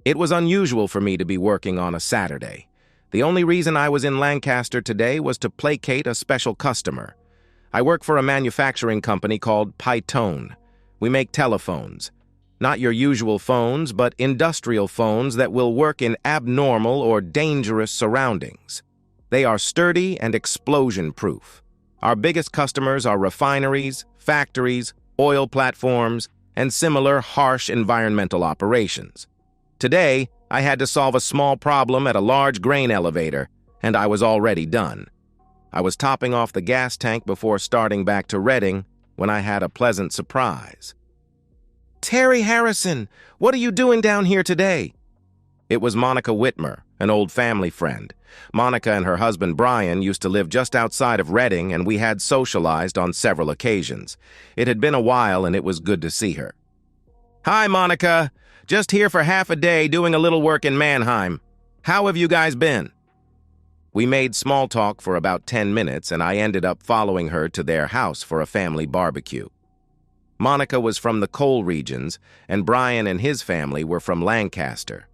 It was unusual for me to be working on a Saturday. The only reason I was in Lancaster today was to placate a special customer. I work for a manufacturing company called Python. We make telephones. Not your usual phones, but industrial phones that will work in abnormal or dangerous surroundings. They are sturdy and explosion-proof. Our biggest customers are refineries, factories, oil platforms, and similar harsh environmental operations. Today, I had to solve a small problem at a large grain elevator, and I was already done. I was topping off the gas tank before starting back to Redding when I had a pleasant surprise. "Terry Harrison, what are you doing down here today?" It was Monica Whitmer, an old family friend. Monica and her husband Brian used to live just outside of Redding, and we had socialized on several occasions. It had been a while, and it was good to see her. "Hi, Monica. Just here for half a day doing a little work in Mannheim. How have you guys been?" We made small talk for about 10 minutes, and I ended up following her to their house for a family barbecue. Monica was from the coal regions, and Brian and his family were from Lancaster.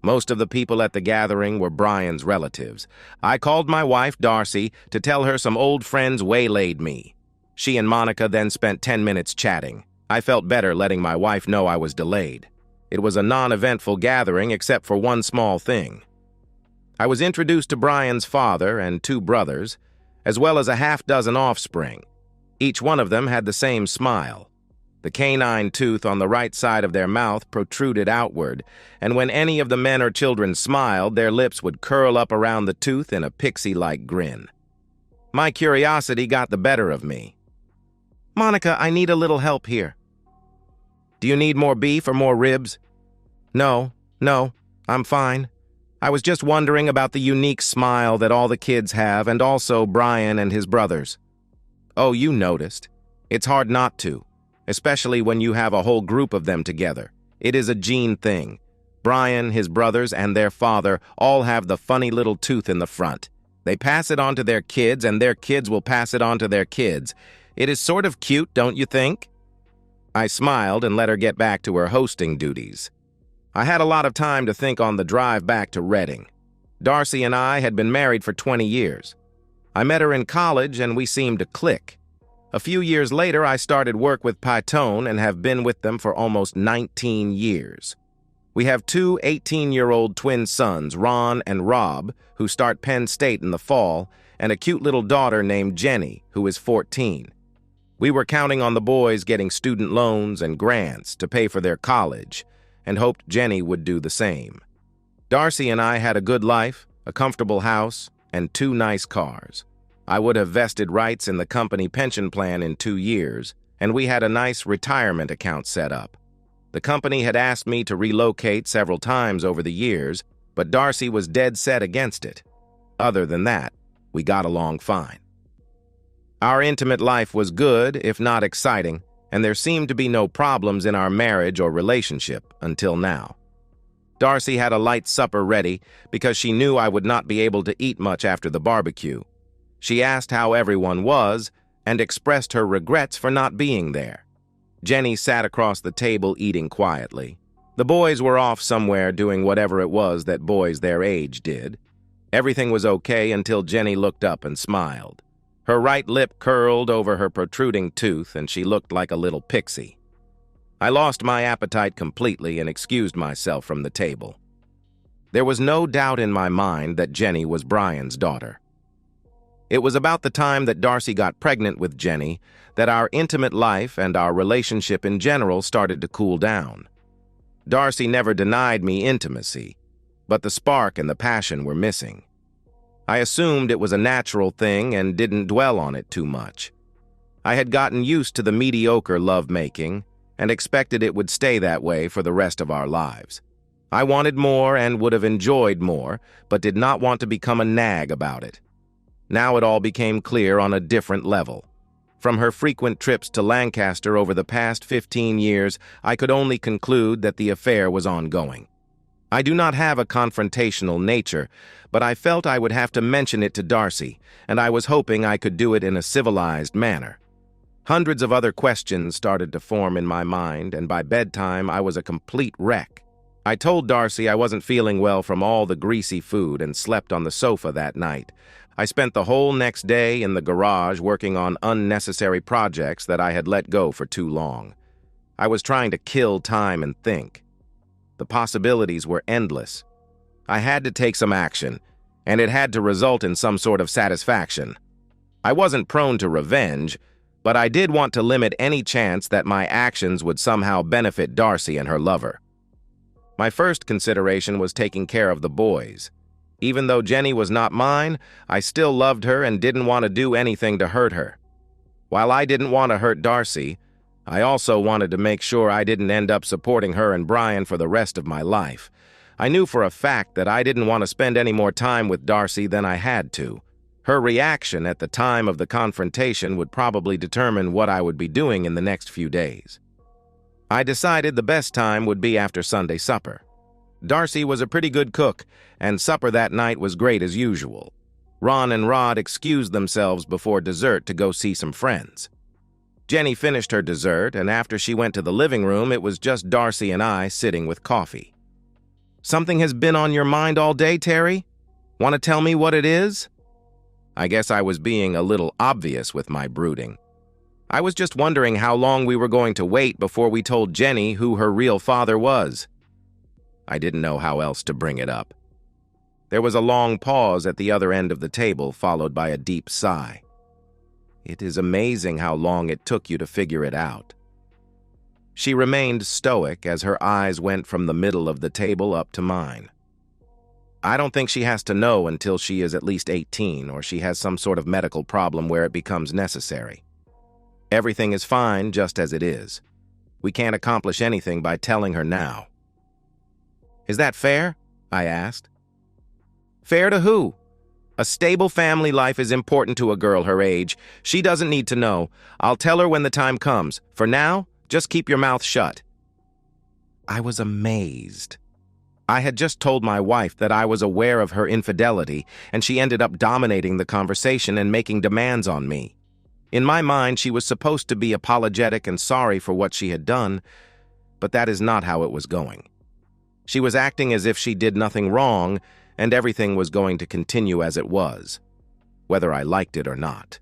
Most of the people at the gathering were Brian's relatives. I called my wife, Darcy, to tell her some old friends waylaid me. She and Monica then spent 10 minutes chatting. I felt better letting my wife know I was delayed. It was a non-eventful gathering except for one small thing. I was introduced to Brian's father and 2 brothers, as well as a half-dozen offspring. Each one of them had the same smile. The canine tooth on the right side of their mouth protruded outward, and when any of the men or children smiled, their lips would curl up around the tooth in a pixie-like grin. My curiosity got the better of me. "Monica, I need a little help here." "Do you need more beef or more ribs?" No, I'm fine. I was just wondering about the unique smile that all the kids have, and also Brian and his brothers." "Oh, you noticed. It's hard not to, especially when you have a whole group of them together. It is a gene thing. Brian, his brothers, and their father all have the funny little tooth in the front. They pass it on to their kids, and their kids will pass it on to their kids. It is sort of cute, don't you think?" I smiled and let her get back to her hosting duties. I had a lot of time to think on the drive back to Redding. Darcy and I had been married for 20 years. I met her in college, and we seemed to click. A few years later, I started work with Python and have been with them for almost 19 years. We have 2 18-year-old twin sons, Ron and Rob, who start Penn State in the fall, and a cute little daughter named Jenny, who is 14. We were counting on the boys getting student loans and grants to pay for their college, and hoped Jenny would do the same. Darcy and I had a good life, a comfortable house, and 2 nice cars. I would have vested rights in the company pension plan in 2 years, and we had a nice retirement account set up. The company had asked me to relocate several times over the years, but Darcy was dead set against it. Other than that, we got along fine. Our intimate life was good, if not exciting, and there seemed to be no problems in our marriage or relationship until now. Darcy had a light supper ready because she knew I would not be able to eat much after the barbecue. She asked how everyone was and expressed her regrets for not being there. Jenny sat across the table eating quietly. The boys were off somewhere doing whatever it was that boys their age did. Everything was okay until Jenny looked up and smiled. Her right lip curled over her protruding tooth, and she looked like a little pixie. I lost my appetite completely and excused myself from the table. There was no doubt in my mind that Jenny was Brian's daughter. It was about the time that Darcy got pregnant with Jenny that our intimate life and our relationship in general started to cool down. Darcy never denied me intimacy, but the spark and the passion were missing. I assumed it was a natural thing and didn't dwell on it too much. I had gotten used to the mediocre lovemaking and expected it would stay that way for the rest of our lives. I wanted more and would have enjoyed more, but did not want to become a nag about it. Now it all became clear on a different level. From her frequent trips to Lancaster over the past 15 years, I could only conclude that the affair was ongoing. I do not have a confrontational nature, but I felt I would have to mention it to Darcy, and I was hoping I could do it in a civilized manner. Hundreds of other questions started to form in my mind, and by bedtime I was a complete wreck. I told Darcy I wasn't feeling well from all the greasy food and slept on the sofa that night. I spent the whole next day in the garage working on unnecessary projects that I had let go for too long. I was trying to kill time and think. The possibilities were endless. I had to take some action, and it had to result in some sort of satisfaction. I wasn't prone to revenge, but I did want to limit any chance that my actions would somehow benefit Darcy and her lover. My first consideration was taking care of the boys. Even though Jenny was not mine, I still loved her and didn't want to do anything to hurt her. While I didn't want to hurt Darcy, I also wanted to make sure I didn't end up supporting her and Brian for the rest of my life. I knew for a fact that I didn't want to spend any more time with Darcy than I had to. Her reaction at the time of the confrontation would probably determine what I would be doing in the next few days. I decided the best time would be after Sunday supper. Darcy was a pretty good cook, and supper that night was great as usual. Ron and Rod excused themselves before dessert to go see some friends. Jenny finished her dessert, and after she went to the living room, it was just Darcy and I sitting with coffee. "Something has been on your mind all day, Terry? Want to tell me what it is?" I guess I was being a little obvious with my brooding. I was just wondering how long we were going to wait before we told Jenny who her real father was. I didn't know how else to bring it up. There was a long pause at the other end of the table, followed by a deep sigh. "It is amazing how long it took you to figure it out." She remained stoic as her eyes went from the middle of the table up to mine. "I don't think she has to know until she is at least 18, or she has some sort of medical problem where it becomes necessary. Everything is fine just as it is. We can't accomplish anything by telling her now." "Is that fair?" I asked. "Fair to who? A stable family life is important to a girl her age. She doesn't need to know. I'll tell her when the time comes. For now, just keep your mouth shut." I was amazed. I had just told my wife that I was aware of her infidelity, and she ended up dominating the conversation and making demands on me. In my mind, she was supposed to be apologetic and sorry for what she had done, but that is not how it was going. She was acting as if she did nothing wrong, and everything was going to continue as it was, whether I liked it or not.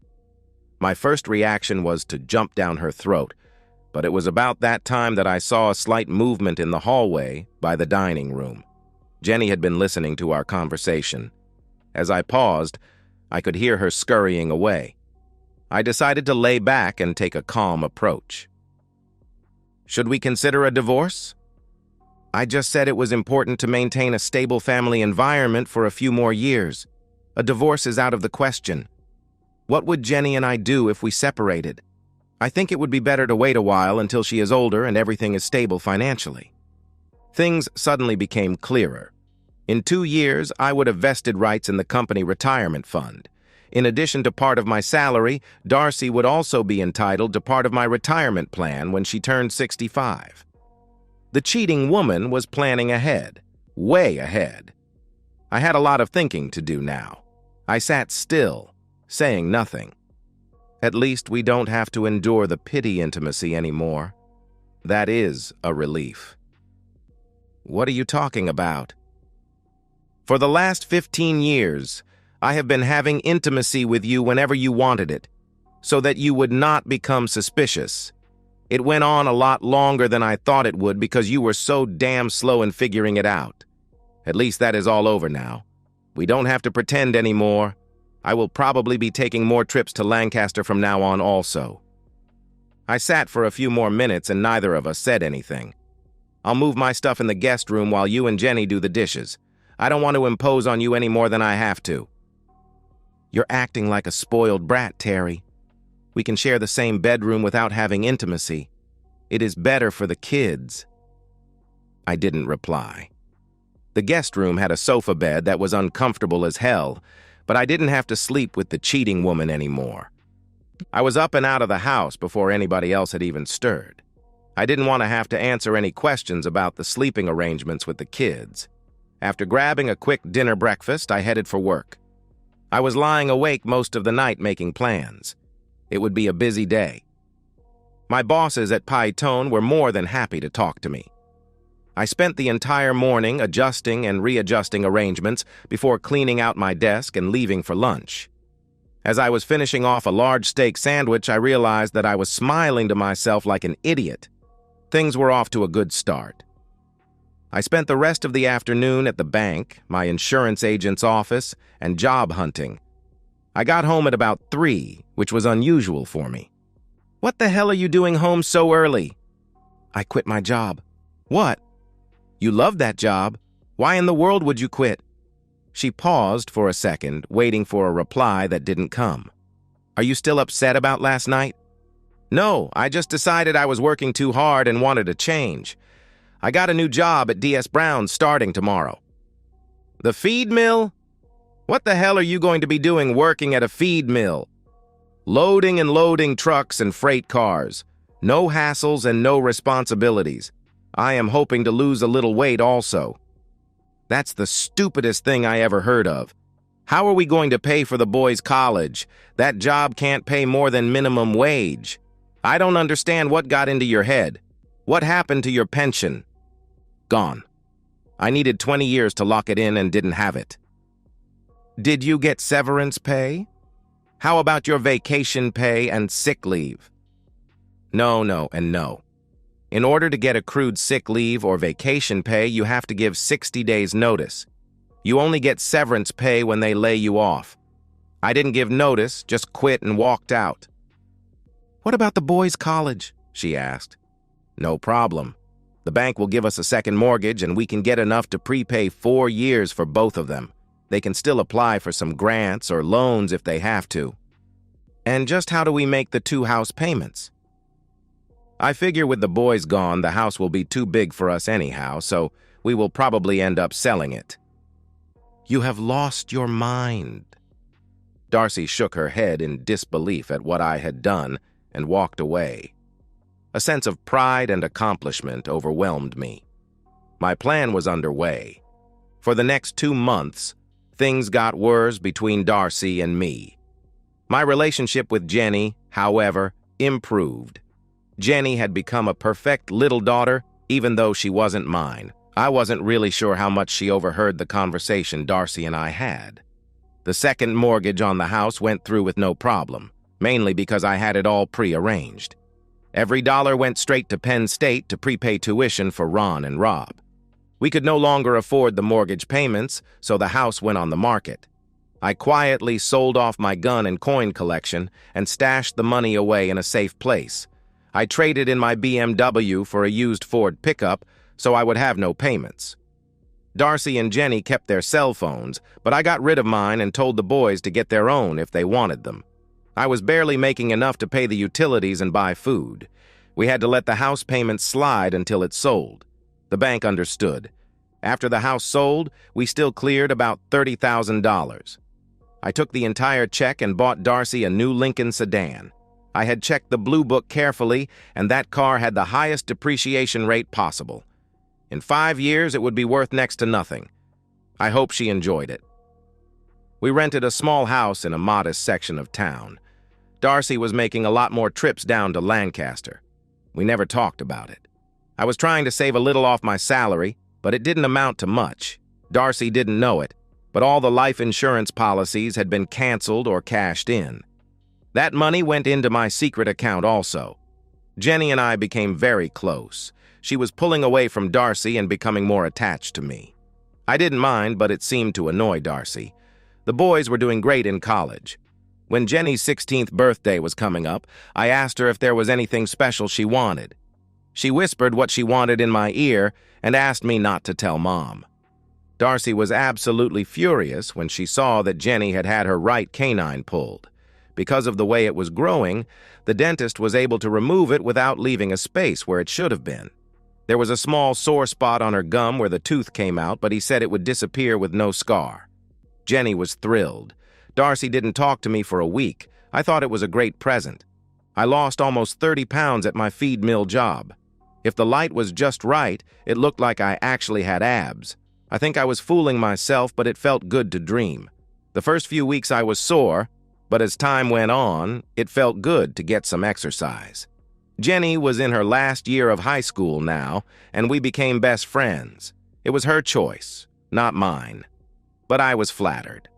My first reaction was to jump down her throat, but it was about that time that I saw a slight movement in the hallway by the dining room. Jenny had been listening to our conversation. As I paused, I could hear her scurrying away. I decided to lay back and take a calm approach. "Should we consider a divorce?" "I just said it was important to maintain a stable family environment for a few more years. A divorce is out of the question. What would Jenny and I do if we separated? I think it would be better to wait a while until she is older and everything is stable financially." Things suddenly became clearer. In 2 years, I would have vested rights in the company retirement fund. In addition to part of my salary, Darcy would also be entitled to part of my retirement plan when she turned 65. The cheating woman was planning ahead, way ahead. I had a lot of thinking to do now. I sat still, saying nothing. At least we don't have to endure the pity intimacy anymore. That is a relief. "What are you talking about?" "For the last 15 years, I have been having intimacy with you whenever you wanted it, so that you would not become suspicious. It went on a lot longer than I thought it would because you were so damn slow in figuring it out. At least that is all over now. We don't have to pretend anymore. I will probably be taking more trips to Lancaster from now on also." I sat for a few more minutes and neither of us said anything. "I'll move my stuff in the guest room while you and Jenny do the dishes. I don't want to impose on you any more than I have to." "You're acting like a spoiled brat, Terry. We can share the same bedroom without having intimacy. It is better for the kids." I didn't reply. The guest room had a sofa bed that was uncomfortable as hell, but I didn't have to sleep with the cheating woman anymore. I was up and out of the house before anybody else had even stirred. I didn't want to have to answer any questions about the sleeping arrangements with the kids. After grabbing a quick dinner breakfast, I headed for work. I was lying awake most of the night making plans. It would be a busy day. My bosses at Python were more than happy to talk to me. I spent the entire morning adjusting and readjusting arrangements before cleaning out my desk and leaving for lunch. As I was finishing off a large steak sandwich, I realized that I was smiling to myself like an idiot. Things were off to a good start. I spent the rest of the afternoon at the bank, my insurance agent's office, and job hunting. I got home at about 3, which was unusual for me. "What the hell are you doing home so early?" "I quit my job." "What? You love that job. Why in the world would you quit?" She paused for a second, waiting for a reply that didn't come. "Are you still upset about last night?" "No, I just decided I was working too hard and wanted a change. I got a new job at DS Brown's starting tomorrow." "The feed mill? What the hell are you going to be doing working at a feed mill?" "Loading and loading trucks and freight cars. No hassles and no responsibilities. I am hoping to lose a little weight also." "That's the stupidest thing I ever heard of. How are we going to pay for the boys' college? That job can't pay more than minimum wage. I don't understand what got into your head. What happened to your pension?" "Gone. I needed 20 years to lock it in and didn't have it." "Did you get severance pay? How about your vacation pay and sick leave?" No, and no. In order to get accrued sick leave or vacation pay, you have to give 60 days notice. You only get severance pay when they lay you off. I didn't give notice, just quit and walked out. "What about the boys' college?" she asked. "No problem. The bank will give us a second mortgage and we can get enough to prepay 4 years for both of them. They can still apply for some grants or loans if they have to." "And just how do we make the 2 house payments?" "I figure with the boys gone, the house will be too big for us anyhow, so we will probably end up selling it." "You have lost your mind." Darcy shook her head in disbelief at what I had done and walked away. A sense of pride and accomplishment overwhelmed me. My plan was underway. For the next 2 months, things got worse between Darcy and me. My relationship with Jenny, however, improved. Jenny had become a perfect little daughter, even though she wasn't mine. I wasn't really sure how much she overheard the conversation Darcy and I had. The second mortgage on the house went through with no problem, mainly because I had it all pre-arranged. Every dollar went straight to Penn State to prepay tuition for Ron and Rob. We could no longer afford the mortgage payments, so the house went on the market. I quietly sold off my gun and coin collection and stashed the money away in a safe place. I traded in my BMW for a used Ford pickup so I would have no payments. Darcy and Jenny kept their cell phones, but I got rid of mine and told the boys to get their own if they wanted them. I was barely making enough to pay the utilities and buy food. We had to let the house payments slide until it sold. The bank understood. After the house sold, we still cleared about $30,000. I took the entire check and bought Darcy a new Lincoln sedan. I had checked the Blue Book carefully, and that car had the highest depreciation rate possible. In 5 years, it would be worth next to nothing. I hope she enjoyed it. We rented a small house in a modest section of town. Darcy was making a lot more trips down to Lancaster. We never talked about it. I was trying to save a little off my salary, but it didn't amount to much. Darcy didn't know it, but all the life insurance policies had been canceled or cashed in. That money went into my secret account also. Jenny and I became very close. She was pulling away from Darcy and becoming more attached to me. I didn't mind, but it seemed to annoy Darcy. The boys were doing great in college. When Jenny's 16th birthday was coming up, I asked her if there was anything special she wanted. She whispered what she wanted in my ear and asked me not to tell Mom. Darcy was absolutely furious when she saw that Jenny had had her right canine pulled. Because of the way it was growing, the dentist was able to remove it without leaving a space where it should have been. There was a small sore spot on her gum where the tooth came out, but he said it would disappear with no scar. Jenny was thrilled. Darcy didn't talk to me for a week. I thought it was a great present. I lost almost 30 pounds at my feed mill job. If the light was just right, it looked like I actually had abs. I think I was fooling myself, but it felt good to dream. The first few weeks I was sore, but as time went on, it felt good to get some exercise. Jenny was in her last year of high school now, and we became best friends. It was her choice, not mine. But I was flattered.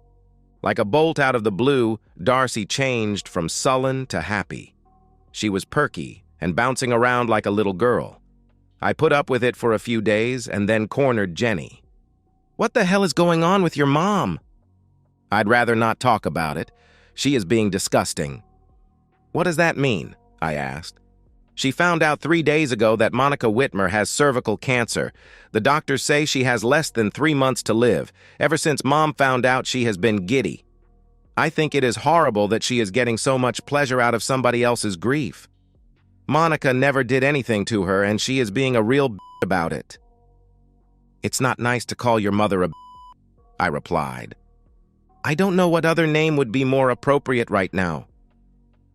Like a bolt out of the blue, Darcy changed from sullen to happy. She was perky and bouncing around like a little girl. I put up with it for a few days and then cornered Jenny. "What the hell is going on with your mom?" "I'd rather not talk about it. She is being disgusting." "What does that mean?" I asked. "She found out 3 days ago that Monica Whitmer has cervical cancer. The doctors say she has less than 3 months to live. Ever since Mom found out, she has been giddy. I think it is horrible that she is getting so much pleasure out of somebody else's grief. Monica never did anything to her, and she is being a real b*** about it." "It's not nice to call your mother a b***," I replied. "I don't know what other name would be more appropriate right now."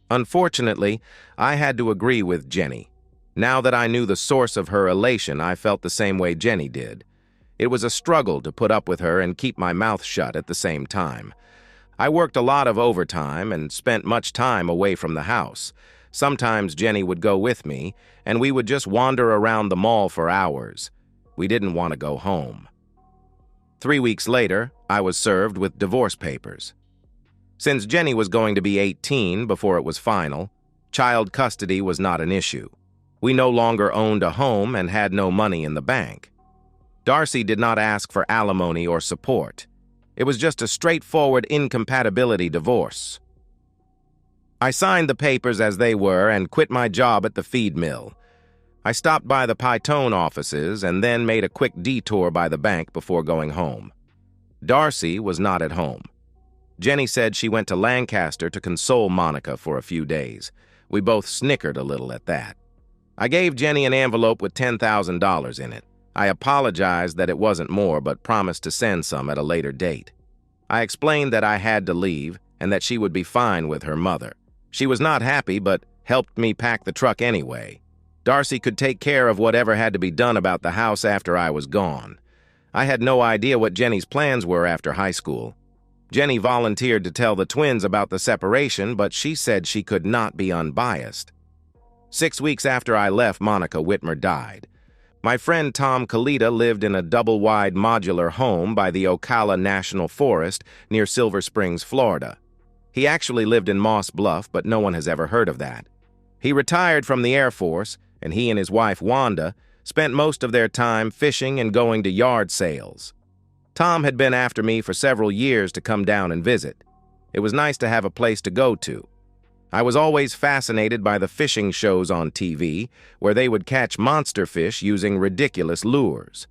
Unfortunately, I had to agree with Jenny. Now that I knew the source of her elation, I felt the same way Jenny did. It was a struggle to put up with her and keep my mouth shut at the same time. I worked a lot of overtime and spent much time away from the house. Sometimes Jenny would go with me, and we would just wander around the mall for hours. We didn't want to go home. 3 weeks later, I was served with divorce papers. Since Jenny was going to be 18 before it was final, child custody was not an issue. We no longer owned a home and had no money in the bank. Darcy did not ask for alimony or support. It was just a straightforward incompatibility divorce. I signed the papers as they were and quit my job at the feed mill. I stopped by the Python offices and then made a quick detour by the bank before going home. Darcy was not at home. Jenny said she went to Lancaster to console Monica for a few days. We both snickered a little at that. I gave Jenny an envelope with $10,000 in it. I apologized that it wasn't more, but promised to send some at a later date. I explained that I had to leave and that she would be fine with her mother. She was not happy, but helped me pack the truck anyway. Darcy could take care of whatever had to be done about the house after I was gone. I had no idea what Jenny's plans were after high school. Jenny volunteered to tell the twins about the separation, but she said she could not be unbiased. 6 weeks after I left, Monica Whitmer died. My friend Tom Kalita lived in a double-wide modular home by the Ocala National Forest near Silver Springs, Florida. He actually lived in Moss Bluff, but no one has ever heard of that. He retired from the Air Force, and he and his wife, Wanda, spent most of their time fishing and going to yard sales. Tom had been after me for several years to come down and visit. It was nice to have a place to go to. I was always fascinated by the fishing shows on TV, where they would catch monster fish using ridiculous lures.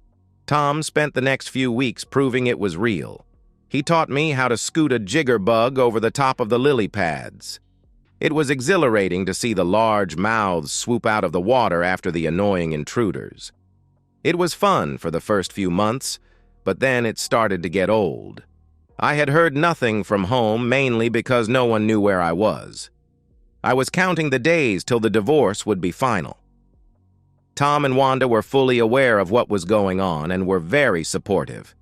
Tom spent the next few weeks proving it was real. He taught me how to scoot a jigger bug over the top of the lily pads. It was exhilarating to see the large mouths swoop out of the water after the annoying intruders. It was fun for the first few months, but then it started to get old. I had heard nothing from home, mainly because no one knew where I was. I was counting the days till the divorce would be final. Tom and Wanda were fully aware of what was going on and were very supportive.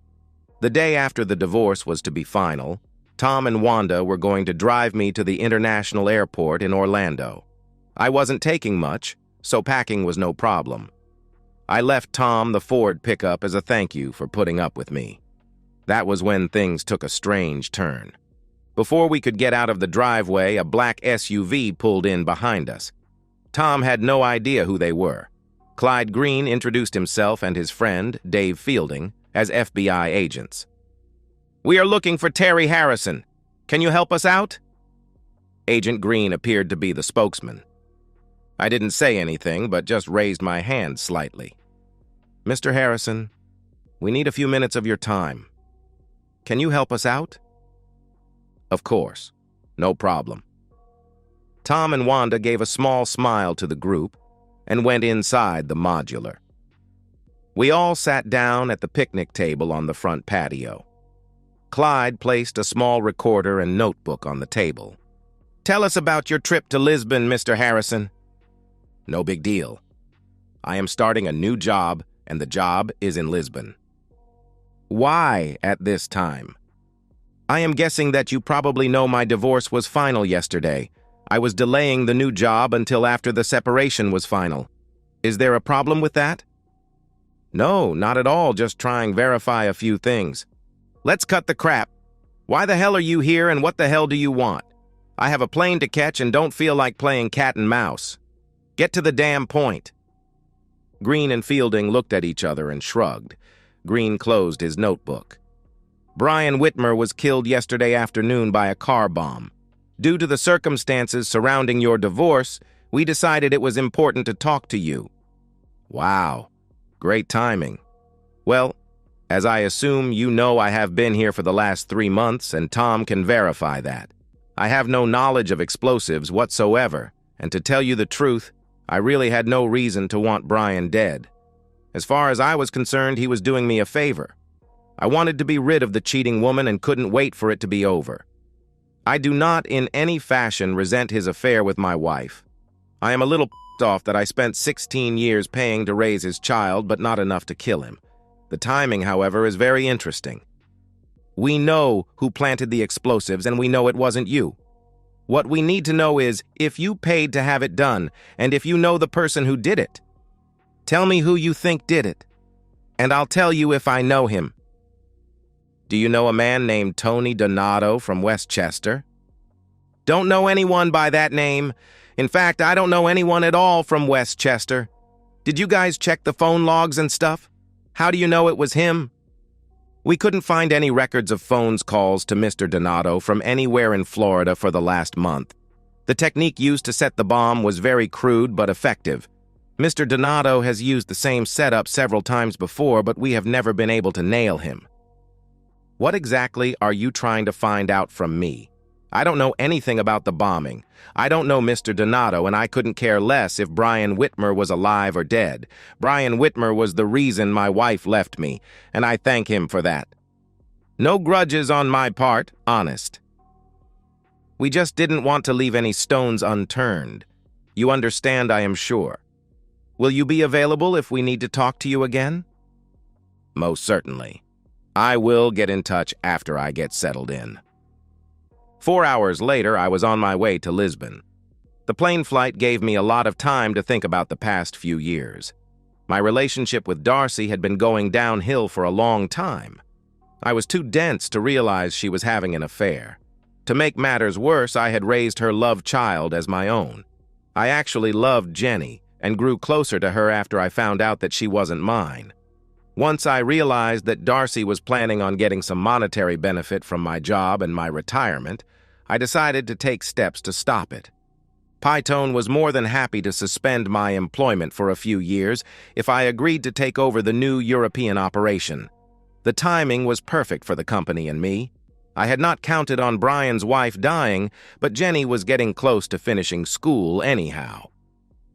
The day after the divorce was to be final, Tom and Wanda were going to drive me to the international airport in Orlando. I wasn't taking much, so packing was no problem. I left Tom the Ford pickup as a thank you for putting up with me. That was when things took a strange turn. Before we could get out of the driveway, a black SUV pulled in behind us. Tom had no idea who they were. Clyde Green introduced himself and his friend, Dave Fielding, as FBI agents. "We are looking for Terry Harrison. Can you help us out?" Agent Green appeared to be the spokesman. I didn't say anything, but just raised my hand slightly. "Mr. Harrison, we need a few minutes of your time. Can you help us out?" "Of course. No problem." Tom and Wanda gave a small smile to the group and went inside the modular. We all sat down at the picnic table on the front patio. Clyde placed a small recorder and notebook on the table. "Tell us about your trip to Lisbon, Mr. Harrison." "No big deal. I am starting a new job, and the job is in Lisbon." "Why at this time?" "I am guessing that you probably know my divorce was final yesterday. I was delaying the new job until after the separation was final. Is there a problem with that? No, not at all, just trying verify a few things. Let's cut the crap. Why the hell are you here and what the hell do you want? I have a plane to catch and don't feel like playing cat and mouse. Get to the damn point. Green and Fielding looked at each other and shrugged. Green closed his notebook. Brian Whitmer was killed yesterday afternoon by a car bomb. Due to the circumstances surrounding your divorce, we decided it was important to talk to you. Wow, great timing. Well, as I assume you know, I have been here for the last 3 months, and Tom can verify that. I have no knowledge of explosives whatsoever, and to tell you the truth, I really had no reason to want Brian dead. As far as I was concerned, he was doing me a favor. I wanted to be rid of the cheating woman and couldn't wait for it to be over. I do not in any fashion resent his affair with my wife. I am a little pissed off that I spent 16 years paying to raise his child, but not enough to kill him. The timing, however, is very interesting. We know who planted the explosives, and we know it wasn't you. What we need to know is if you paid to have it done, and if you know the person who did it. Tell me who you think did it, and I'll tell you if I know him. Do you know a man named Tony Donato from Westchester? Don't know anyone by that name. In fact, I don't know anyone at all from Westchester. Did you guys check the phone logs and stuff? How do you know it was him? We couldn't find any records of phone calls to Mr. Donato from anywhere in Florida for the last month. The technique used to set the bomb was very crude but effective. Mr. Donato has used the same setup several times before, but we have never been able to nail him. What exactly are you trying to find out from me? I don't know anything about the bombing. I don't know Mr. Donato, and I couldn't care less if Brian Whitmer was alive or dead. Brian Whitmer was the reason my wife left me, and I thank him for that. No grudges on my part, honest. We just didn't want to leave any stones unturned. You understand, I am sure. Will you be available if we need to talk to you again? Most certainly. I will get in touch after I get settled in. 4 hours later, I was on my way to Lisbon. The plane flight gave me a lot of time to think about the past few years. My relationship with Darcy had been going downhill for a long time. I was too dense to realize she was having an affair. To make matters worse, I had raised her love child as my own. I actually loved Jenny and grew closer to her after I found out that she wasn't mine. Once I realized that Darcy was planning on getting some monetary benefit from my job and my retirement, I decided to take steps to stop it. Pytone was more than happy to suspend my employment for a few years if I agreed to take over the new European operation. The timing was perfect for the company and me. I had not counted on Brian's wife dying, but Jenny was getting close to finishing school anyhow.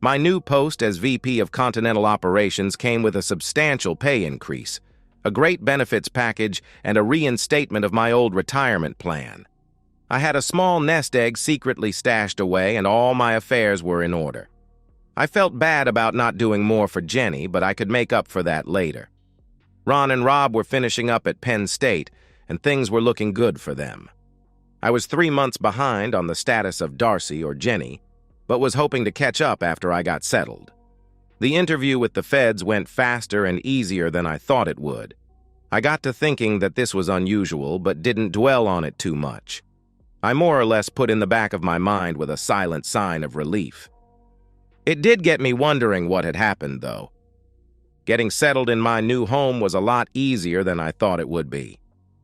My new post as VP of Continental Operations came with a substantial pay increase, a great benefits package, and a reinstatement of my old retirement plan. I had a small nest egg secretly stashed away, and all my affairs were in order. I felt bad about not doing more for Jenny, but I could make up for that later. Ron and Rob were finishing up at Penn State, and things were looking good for them. I was 3 months behind on the status of Darcy or Jenny, but was hoping to catch up after I got settled. The interview with the feds went faster and easier than I thought it would. I got to thinking that this was unusual, but didn't dwell on it too much. I more or less put in the back of my mind with a silent sign of relief. It did get me wondering what had happened, though. Getting settled in my new home was a lot easier than I thought it would be.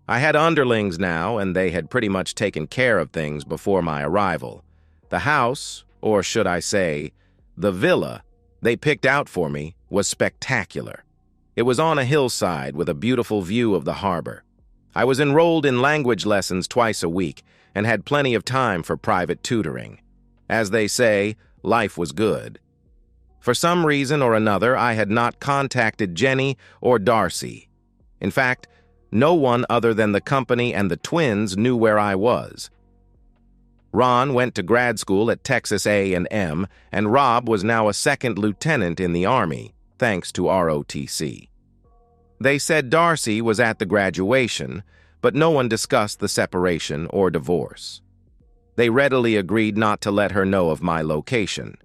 I had underlings now, and they had pretty much taken care of things before my arrival. The house, or should I say, the villa they picked out for me was spectacular. It was on a hillside with a beautiful view of the harbor. I was enrolled in language lessons twice a week and had plenty of time for private tutoring. As they say, life was good. For some reason or another, I had not contacted Jenny or Darcy. In fact, no one other than the company and the twins knew where I was. Ron went to grad school at Texas A&M, and Rob was now a second lieutenant in the Army, thanks to ROTC. They said Darcy was at the graduation, but no one discussed the separation or divorce. They readily agreed not to let her know of my location.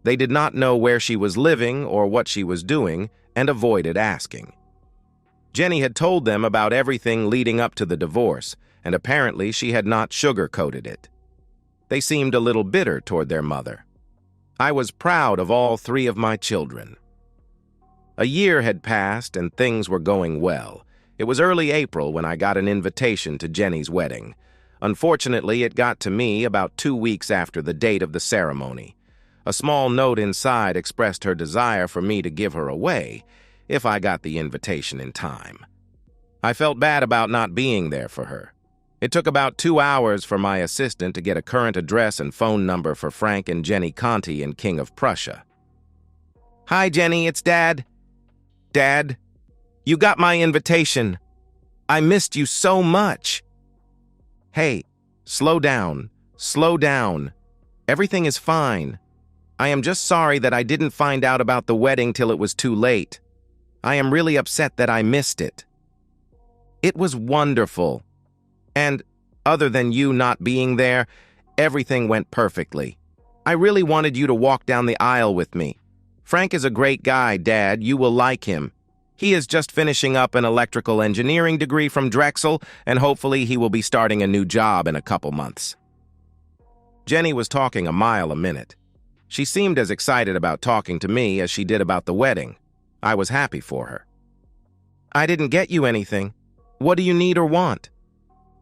They did not know where she was living or what she was doing and avoided asking. Jenny had told them about everything leading up to the divorce, and apparently she had not sugarcoated it. They seemed a little bitter toward their mother. I was proud of all three of my children. A year had passed and things were going well. It was early April when I got an invitation to Jenny's wedding. Unfortunately, it got to me about 2 weeks after the date of the ceremony. A small note inside expressed her desire for me to give her away if I got the invitation in time. I felt bad about not being there for her. It took about 2 hours for my assistant to get a current address and phone number for Frank and Jenny Conti in King of Prussia. "Hi, Jenny, it's Dad." "Dad, you got my invitation. I missed you so much." "Hey, slow down, slow down. Everything is fine. I am just sorry that I didn't find out about the wedding till it was too late. I am really upset that I missed it." "It was wonderful. And, other than you not being there, everything went perfectly. I really wanted you to walk down the aisle with me. Frank is a great guy, Dad. You will like him. He is just finishing up an electrical engineering degree from Drexel, and hopefully he will be starting a new job in a couple months." Jenny was talking a mile a minute. She seemed as excited about talking to me as she did about the wedding. I was happy for her. "I didn't get you anything. What do you need or want?"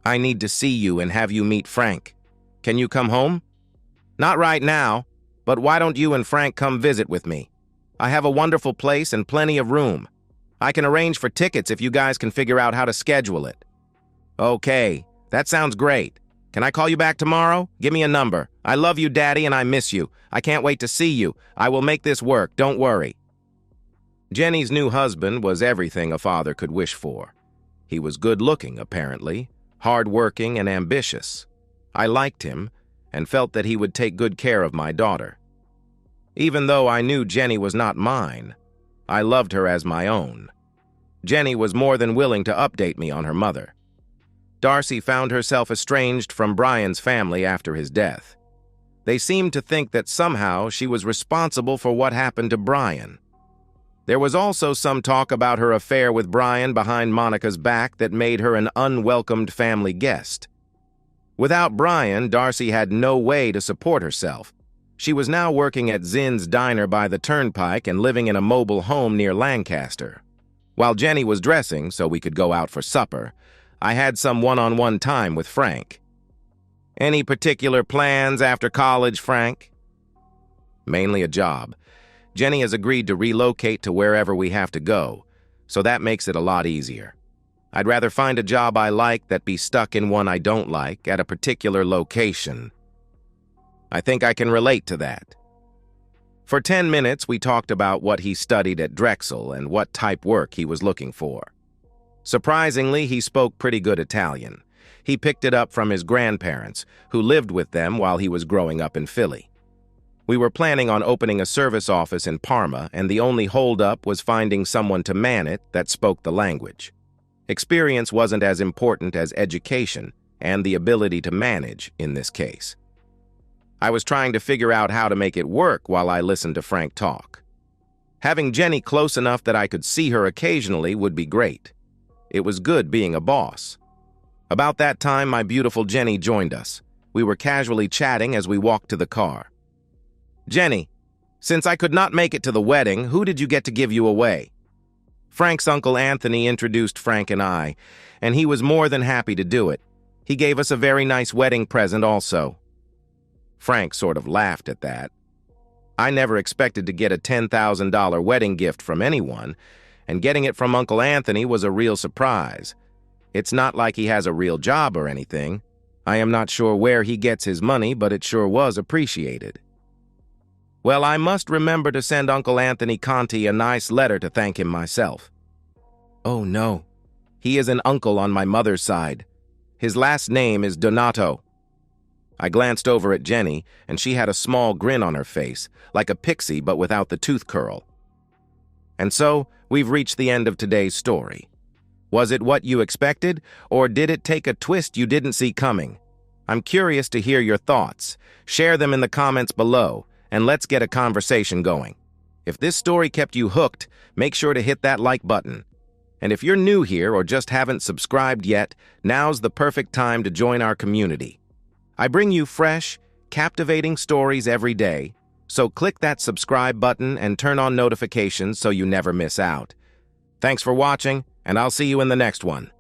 "I need to see you and have you meet Frank. Can you come home?" "Not right now, but why don't you and Frank come visit with me? I have a wonderful place and plenty of room. I can arrange for tickets if you guys can figure out how to schedule it." "Okay, that sounds great. Can I call you back tomorrow? Give me a number. I love you, Daddy, and I miss you. I can't wait to see you. I will make this work, don't worry." Jenny's new husband was everything a father could wish for. He was good-looking, apparently, hard-working and ambitious. I liked him and felt that he would take good care of my daughter. Even though I knew Jenny was not mine, I loved her as my own. Jenny was more than willing to update me on her mother. Darcy found herself estranged from Brian's family after his death. They seemed to think that somehow she was responsible for what happened to Brian. There was also some talk about her affair with Brian behind Monica's back that made her an unwelcomed family guest. Without Brian, Darcy had no way to support herself. She was now working at Zinn's Diner by the Turnpike and living in a mobile home near Lancaster. While Jenny was dressing so we could go out for supper, I had some one-on-one time with Frank. "Any particular plans after college, Frank?" "Mainly a job. Jenny has agreed to relocate to wherever we have to go, so that makes it a lot easier. I'd rather find a job I like than be stuck in one I don't like at a particular location." I think I can relate to that. For 10 minutes, we talked about what he studied at Drexel and what type work he was looking for. Surprisingly, he spoke pretty good Italian. He picked it up from his grandparents, who lived with them while he was growing up in Philly. We were planning on opening a service office in Parma, and the only holdup was finding someone to man it that spoke the language. Experience wasn't as important as education and the ability to manage in this case. I was trying to figure out how to make it work while I listened to Frank talk. Having Jenny close enough that I could see her occasionally would be great. It was good being a boss. About that time, my beautiful Jenny joined us. We were casually chatting as we walked to the car. "Jenny, since I could not make it to the wedding, who did you get to give you away?" Frank's Uncle Anthony introduced Frank and I, and he was more than happy to do it. He gave us a very nice wedding present also. Frank sort of laughed at that. I never expected to get a $10,000 wedding gift from anyone, and getting it from Uncle Anthony was a real surprise. It's not like he has a real job or anything. I am not sure where he gets his money, but it sure was appreciated. Well, I must remember to send Uncle Anthony Conti a nice letter to thank him myself. Oh no, he is an uncle on my mother's side. His last name is Donato. I glanced over at Jenny, and she had a small grin on her face, like a pixie but without the tooth curl. And so, we've reached the end of today's story. Was it what you expected, or did it take a twist you didn't see coming? I'm curious to hear your thoughts. Share them in the comments below, and let's get a conversation going. If this story kept you hooked, make sure to hit that like button. And if you're new here or just haven't subscribed yet, now's the perfect time to join our community. I bring you fresh, captivating stories every day, so click that subscribe button and turn on notifications so you never miss out. Thanks for watching, and I'll see you in the next one.